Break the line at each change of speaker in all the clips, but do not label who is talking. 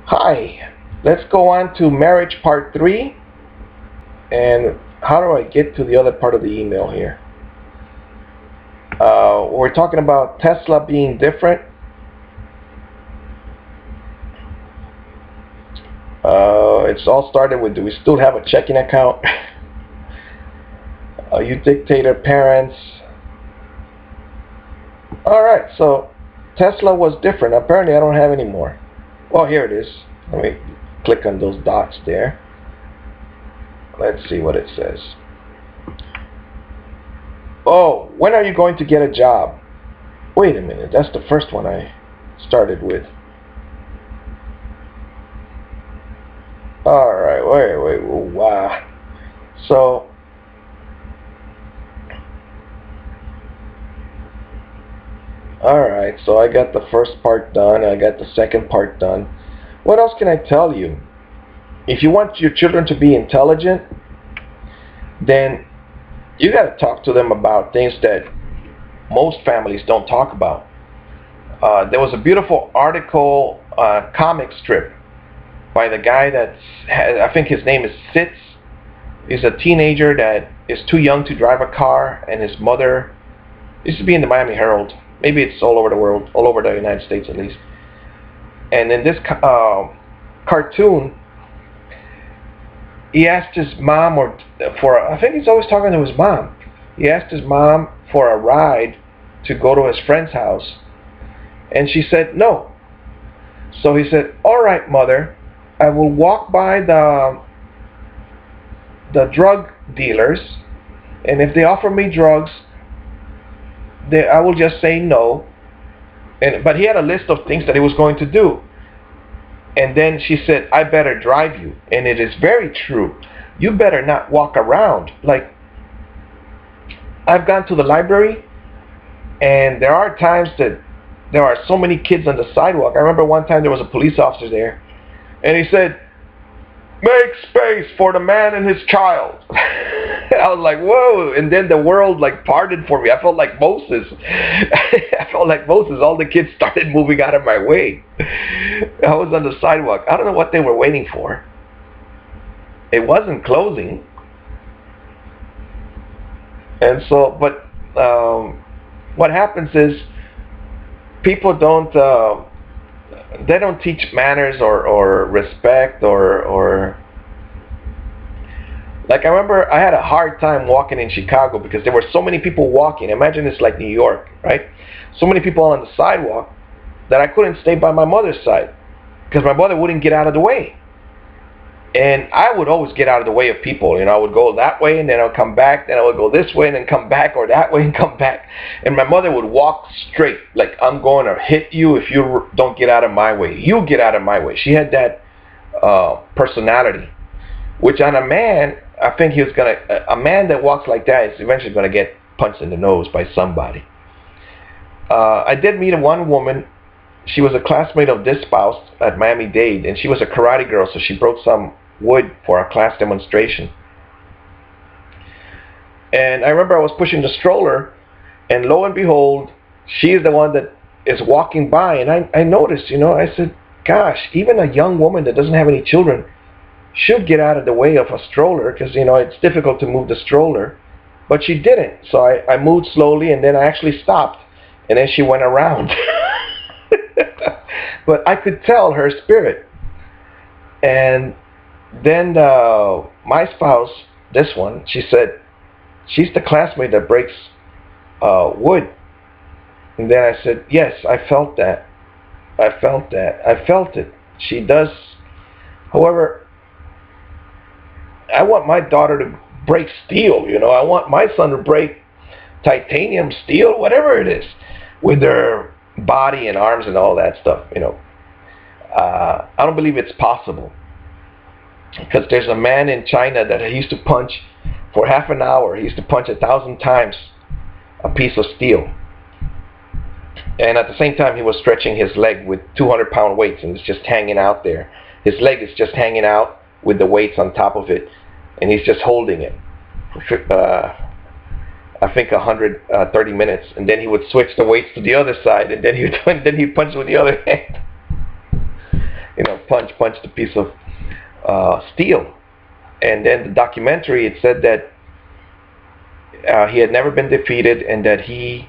Hi, let's go on to marriage part 3. And how do I get to the other part of the email here? We're talking about Tesla being different. It's all started with, do we still have a checking account? You dictator parents. Alright, so Tesla was different. Apparently I don't have any more. Well, here it is. Let me click on those dots there. Let's see what it says. Oh, when are you going to get a job? Wait a minute, that's the first one I started with. Alright, wait, wow. So, alright, so I got the first part done, I got the second part done. What else can I tell you? If you want your children to be intelligent, then you got to talk to them about things that most families don't talk about. There was a beautiful article, comic strip by the guy I think his name is Sitz. He's a teenager that is too young to drive a car, and his mother used to be in the Miami Herald. Maybe it's all over the world, all over the United States at least. And in this cartoon, he asked his mom, I think he's always talking to his mom. He asked his mom for a ride to go to his friend's house, and she said no. So he said, all right, mother, I will walk by the drug dealers, and if they offer me drugs, I will just say no. But he had a list of things that he was going to do. And then she said, I better drive you. And it is very true. You better not walk around. Like, I've gone to the library, and there are times that there are so many kids on the sidewalk. I remember one time there was a police officer there, and he said, make space for the man and his child. I was like, whoa. And then the world like parted for me. I felt like Moses. All the kids started moving out of my way. I was on the sidewalk. I don't know what they were waiting for. It wasn't closing. And so, but what happens is people they don't teach manners or respect or like, I remember I had a hard time walking in Chicago because there were so many people walking. Imagine it's like New York, right? So many people on the sidewalk that I couldn't stay by my mother's side because my mother wouldn't get out of the way. And I would always get out of the way of people. You know, I would go that way and then I'll come back. Then I would go this way and then come back, or that way and come back. And my mother would walk straight, like, I'm going to hit you if you don't get out of my way. You get out of my way. She had that personality, which on a man, I think he was a man that walks like that is eventually going to get punched in the nose by somebody. I did meet one woman. She was a classmate of this spouse at Miami-Dade, and she was a karate girl, so she broke some wood for a class demonstration. And I remember I was pushing the stroller, and lo and behold, she is the one that is walking by, and I noticed, I said, gosh, even a young woman that doesn't have any children should get out of the way of a stroller, because, it's difficult to move the stroller. But she didn't, so I moved slowly, and then I actually stopped, and then she went around. But I could tell her spirit. And then my spouse, this one, she said, she's the classmate that breaks wood. And then I said, yes, I felt that. I felt it. She does. However, I want my daughter to break steel, I want my son to break titanium, steel, whatever it is, with their body and arms and all that stuff, I don't believe it's possible. Because there's a man in China that he used to punch for half an hour. He used to punch 1,000 times a piece of steel. And at the same time, he was stretching his leg with 200-pound weights, and it's just hanging out there. His leg is just hanging out with the weights on top of it, and he's just holding it for, I think 130 minutes, and then he would switch the weights to the other side, and then he'd punch with the other hand. punched a piece of steel. And then the documentary, it said that he had never been defeated, and that the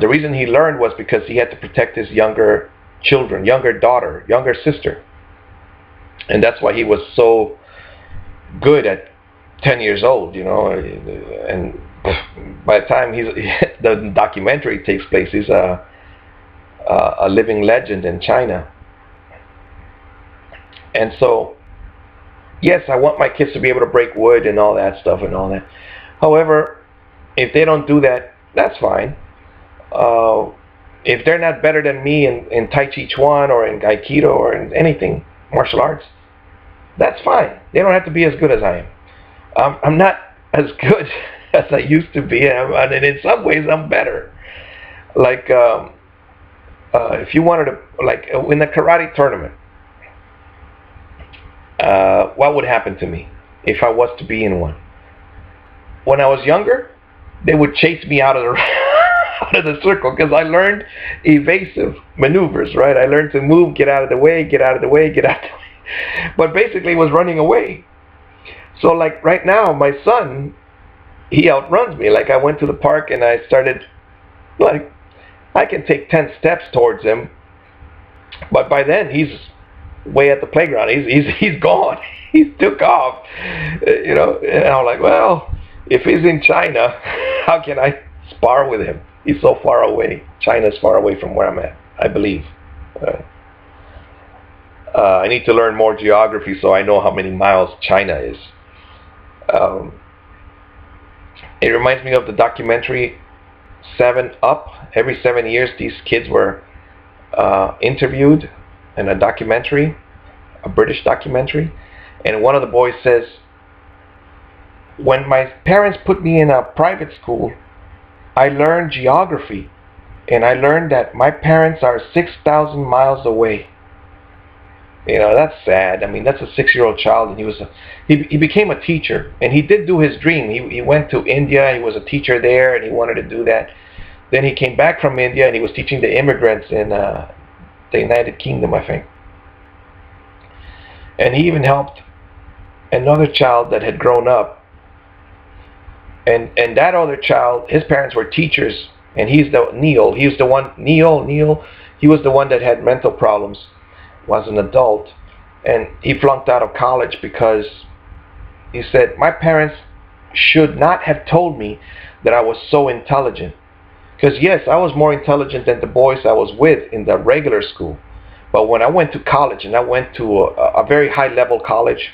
reason he learned was because he had to protect his younger children, younger daughter, younger sister. And that's why he was so good at 10 years old, and by the time the documentary takes place, he's a living legend in China. And so, yes, I want my kids to be able to break wood and all that stuff and all that. However, if they don't do that, that's fine. If they're not better than me in Tai Chi Chuan or in Aikido or in anything, martial arts, that's fine. They don't have to be as good as I am. I'm not as good as I used to be, and in some ways I'm better. Like, if you wanted to, like, in a karate tournament, what would happen to me if I was to be in one? When I was younger, they would chase me out of the out of the circle because I learned evasive maneuvers, right? I learned to move, get out of the way, get out of the way, get out of the way. But basically it was running away. So like right now, my son, he outruns me. Like I went to the park and I started, like, I can take 10 steps towards him, but by then he's way at the playground. He's gone. He took off. And I'm like, well, if he's in China, how can I spar with him? He's so far away. China's far away from where I'm at, I believe. I need to learn more geography so I know how many miles China is. It reminds me of the documentary 7 Up. Every 7 years, these kids were interviewed in a documentary, a British documentary. And one of the boys says, when my parents put me in a private school, I learned geography, and I learned that my parents are 6,000 miles away. That's sad. I mean, that's a 6-year-old child, and he became a teacher, and he did do his dream. He went to India. He was a teacher there, and he wanted to do that. Then he came back from India, and he was teaching the immigrants in the United Kingdom, I think. And he even helped another child that had grown up. And that other child, his parents were teachers, and he's the Neil. He was the one, Neil. He was the one that had mental problems, was an adult, and he flunked out of college because he said, my parents should not have told me that I was so intelligent. Because yes, I was more intelligent than the boys I was with in the regular school. But when I went to college, and I went to a very high level college,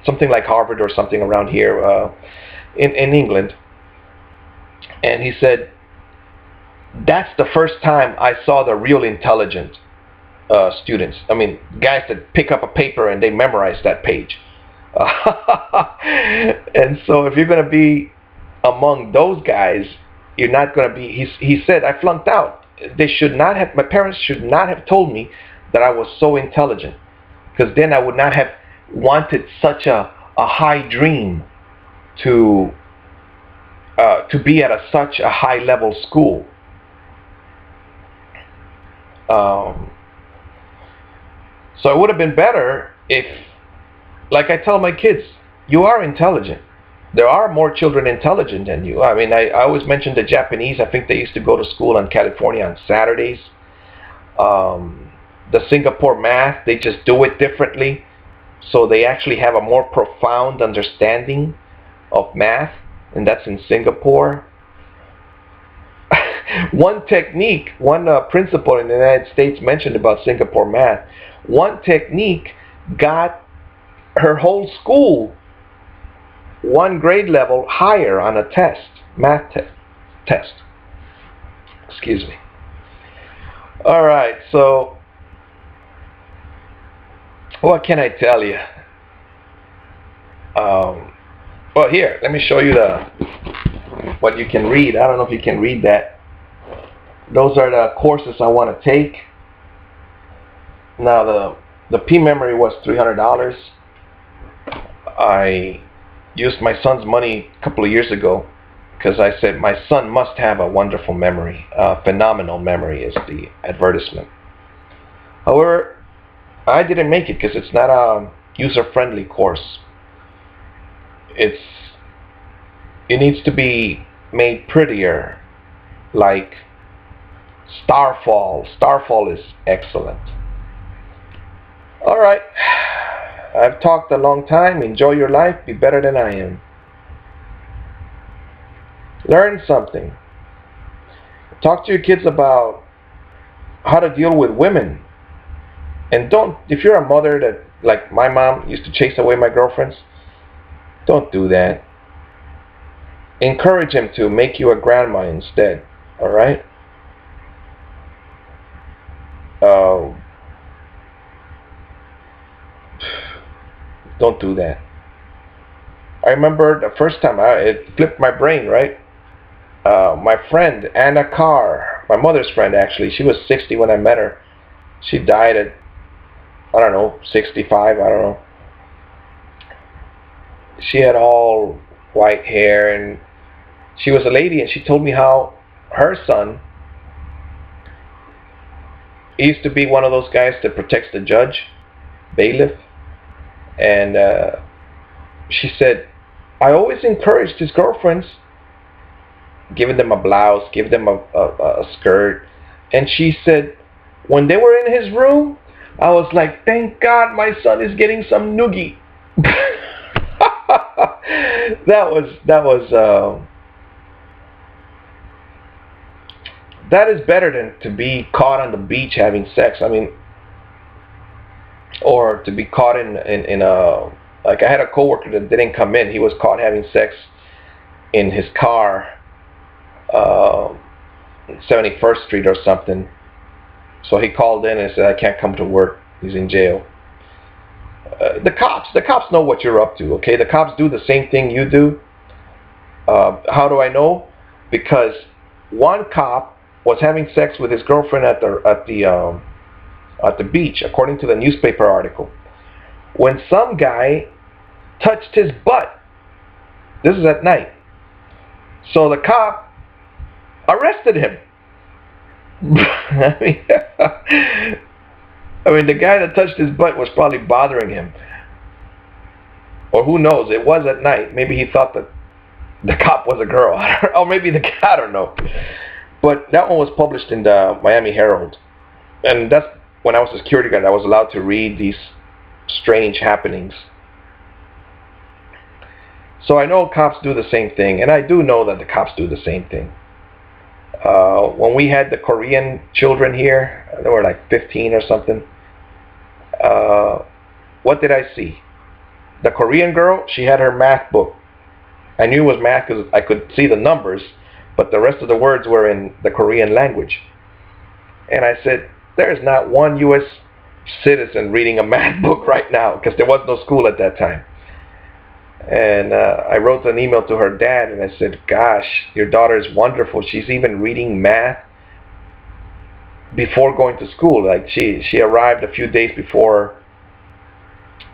something like Harvard or something around here in England, and he said, that's the first time I saw the real intelligent students. I mean, guys that pick up a paper and they memorize that page. And so if you're going to be among those guys, you're not going to be, he said, I flunked out. My parents should not have told me that I was so intelligent, because then I would not have wanted such a high dream to be at such a high level school. So it would have been better if, like I tell my kids, you are intelligent. There are more children intelligent than you. I mean, I always mention the Japanese. I think they used to go to school in California on Saturdays. The Singapore math, they just do it differently. So they actually have a more profound understanding of math, and that's in Singapore. One technique, one principle in the United States mentioned about Singapore math, one technique got her whole school 1 grade level higher on a test, math test. Excuse me. All right, so what can I tell you? Well, here, let me show you what you can read. I don't know if you can read that. Those are the courses I want to take. Now, the P memory was $300. I used my son's money a couple of years ago because I said my son must have a wonderful memory. Phenomenal memory is the advertisement. However, I didn't make it because it's not a user-friendly course. It needs to be made prettier, like Starfall. Starfall is excellent. All right, I've talked a long time. Enjoy your life. Be better than I am. Learn something. Talk to your kids about how to deal with women. And don't, if you're a mother that, like my mom used to chase away my girlfriends, don't do that. Encourage them to make you a grandma instead. All right? Don't do that. I remember the first time it flipped my brain, right? My friend, Anna Carr, my mother's friend actually, she was 60 when I met her. She died at, I don't know, 65, I don't know. She had all white hair and she was a lady, and she told me how her son, he used to be one of those guys that protects the judge, bailiff, and she said, I always encouraged his girlfriends, giving them a blouse, giving them a skirt. And she said, when they were in his room, I was like, thank God my son is getting some noogie. That is better than to be caught on the beach having sex. I mean, or to be caught in a, like I had a coworker that didn't come in. He was caught having sex in his car, 71st Street or something. So he called in and said, I can't come to work. He's in jail. The cops know what you're up to, okay? The cops do the same thing you do. How do I know? Because one cop was having sex with his girlfriend at the beach, according to the newspaper article, when some guy touched his butt. This is at night. So the cop arrested him. I mean, the guy that touched his butt was probably bothering him. Or who knows, it was at night. Maybe he thought that the cop was a girl. Or maybe the guy, I don't know. But that one was published in the Miami Herald. And that's when I was a security guard. I was allowed to read these strange happenings. So I know cops do the same thing. And I do know that the cops do the same thing. When we had the Korean children here, they were like 15 or something. What did I see? The Korean girl, she had her math book. I knew it was math because I could see the numbers, but the rest of the words were in the Korean language. And I said, there is not one U.S. citizen reading a math book right now, because there was no school at that time. And I wrote an email to her dad, and I said, gosh, your daughter is wonderful. She's even reading math before going to school. Like she arrived a few days before.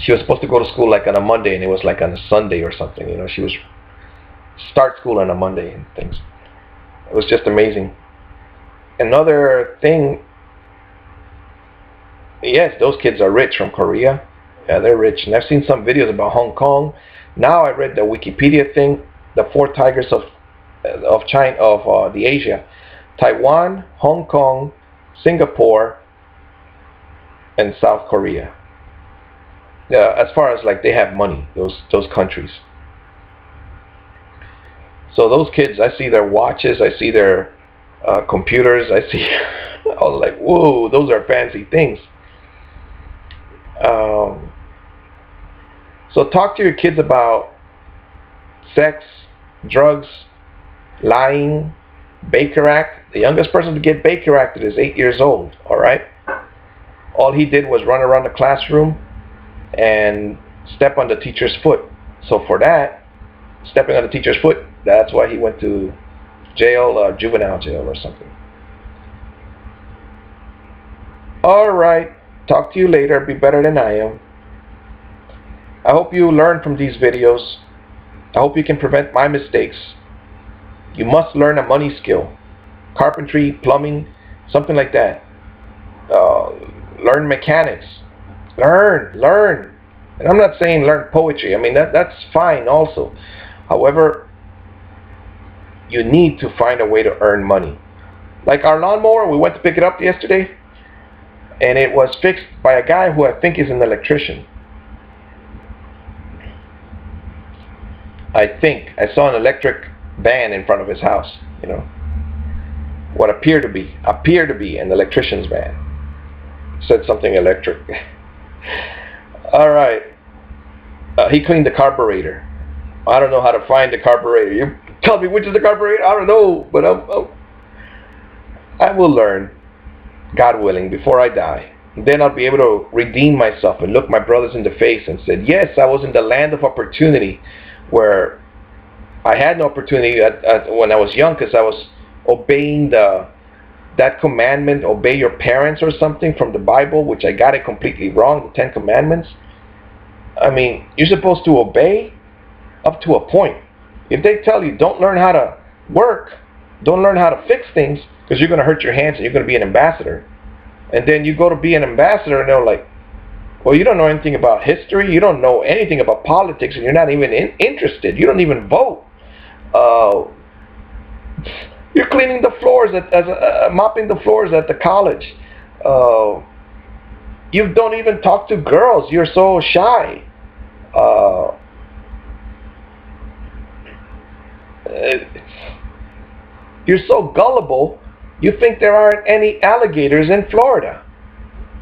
She was supposed to go to school like on a Monday, and it was like on a Sunday or something. You know, she was start school on a Monday and things. It was just amazing. Another thing, yes, those kids are rich from Korea. Yeah, they're rich. And I've seen some videos about Hong Kong. Now I read the Wikipedia thing, the four tigers of China, of the Asia: Taiwan, Hong Kong, Singapore, and South Korea. As far as like they have money, those countries. So those kids, I see their watches, I see their computers, I see. I was like, whoa, those are fancy things. So talk to your kids about sex, drugs, lying, Baker Act. The youngest person to get Baker Acted is 8 years old, all right? All he did was run around the classroom and step on the teacher's foot. So for that, stepping on the teacher's foot, that's why he went to jail, juvenile jail or something. All right, talk to you later. Be better than I am. I hope you learn from these videos. I hope you can prevent my mistakes. You must learn a money skill. Carpentry, plumbing, something like that. learn mechanics. Learn. And I'm not saying learn poetry. I mean, that's fine also. However, you need to find a way to earn money. Like our lawnmower, we went to pick it up yesterday, and it was fixed by a guy who I think is an electrician. I think I saw an electric van in front of his house, you know. What appeared to be an electrician's van. Said something electric. All right. He cleaned the carburetor. I don't know how to find the carburetor. You tell me which is the carburetor? I don't know, but I will learn, God willing, before I die. Then I'll be able to redeem myself and look my brothers in the face and say, yes, I was in the land of opportunity where I had no opportunity when I was young because I was obeying that commandment, obey your parents or something from the Bible, which I got it completely wrong, the 10 Commandments. I mean, you're supposed to obey up to a point. If they tell you don't learn how to work, don't learn how to fix things because you're going to hurt your hands and you're going to be an ambassador. And then you go to be an ambassador and they're like, well, you don't know anything about history, you don't know anything about politics, and you're not even interested. You don't even vote. You're cleaning the floors, mopping the floors at the college. You don't even talk to girls. You're so shy. You're so gullible. You think there aren't any alligators in Florida.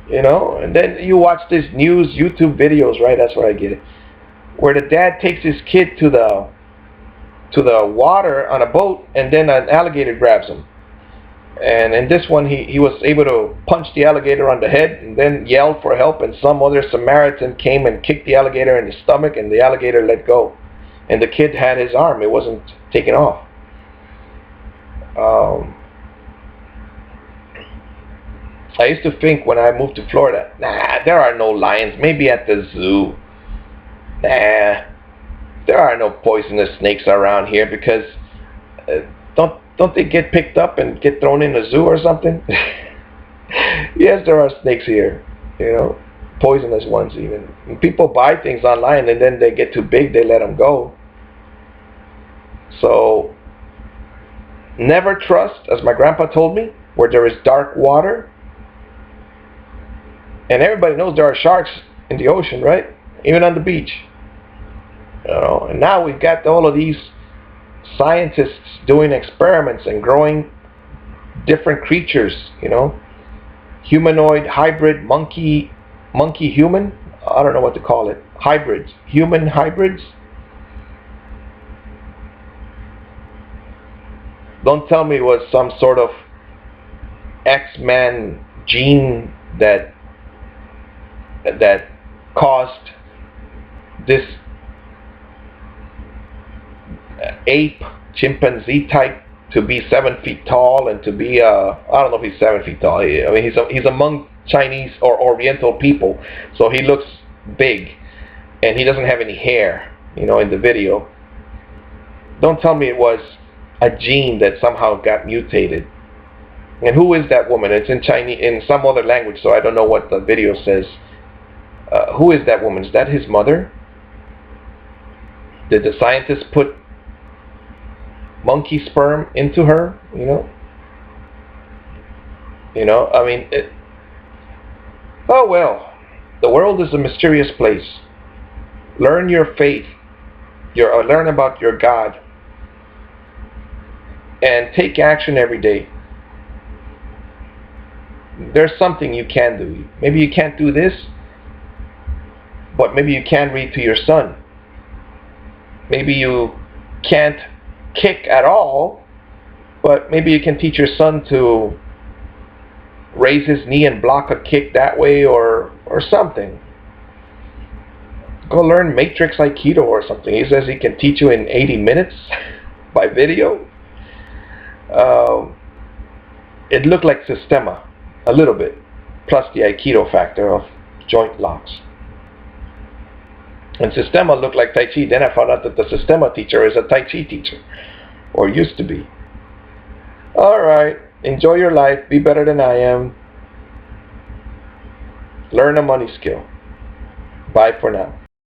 You know, and then you watch these news YouTube videos, right? That's where I get it. Where the dad takes his kid to the water on a boat, and then an alligator grabs him. And in this one, he was able to punch the alligator on the head and then yelled for help, and some other Samaritan came and kicked the alligator in the stomach, and the alligator let go. And the kid had his arm. It wasn't taken off. I used to think when I moved to Florida, nah, there are no lions. Maybe at the zoo. Nah, there are no poisonous snakes around here because don't they get picked up and get thrown in a zoo or something? Yes, there are snakes here, you know, poisonous ones even. And people buy things online and then they get too big, they let them go. So never trust, as my grandpa told me, where there is dark water. And everybody knows there are sharks in the ocean, right? Even on the beach. You know, and now we've got all of these scientists doing experiments and growing different creatures, you know, humanoid, hybrid, monkey human, I don't know what to call it, hybrids, human hybrids. Don't tell me it was some sort of X-Men gene that caused this ape, chimpanzee type to be 7 feet tall and to be I don't know if he's 7 feet tall. I mean, he's among Chinese or Oriental people, so he looks big, and he doesn't have any hair, you know, in the video. Don't tell me it was a gene that somehow got mutated. And who is that woman? It's in Chinese, in some other language, so I don't know what the video says. Who is that woman? Is that his mother? Did the scientists put monkey sperm into her? You know, I mean, oh well, the world is a mysterious place. Learn your faith, learn about your God, and take action every day. There's something you can do. Maybe you can't do this, but maybe you can read to your son. Maybe you can't kick at all, but maybe you can teach your son to raise his knee and block a kick that way, or something. Go learn Matrix Aikido or something. He says he can teach you in 80 minutes by video. It looked like Systema a little bit, plus the Aikido factor of joint locks. And Systema looked like Tai Chi. Then I found out that the Systema teacher is a Tai Chi teacher, or used to be. Alright, enjoy your life, be better than I am. Learn a money skill. Bye for now.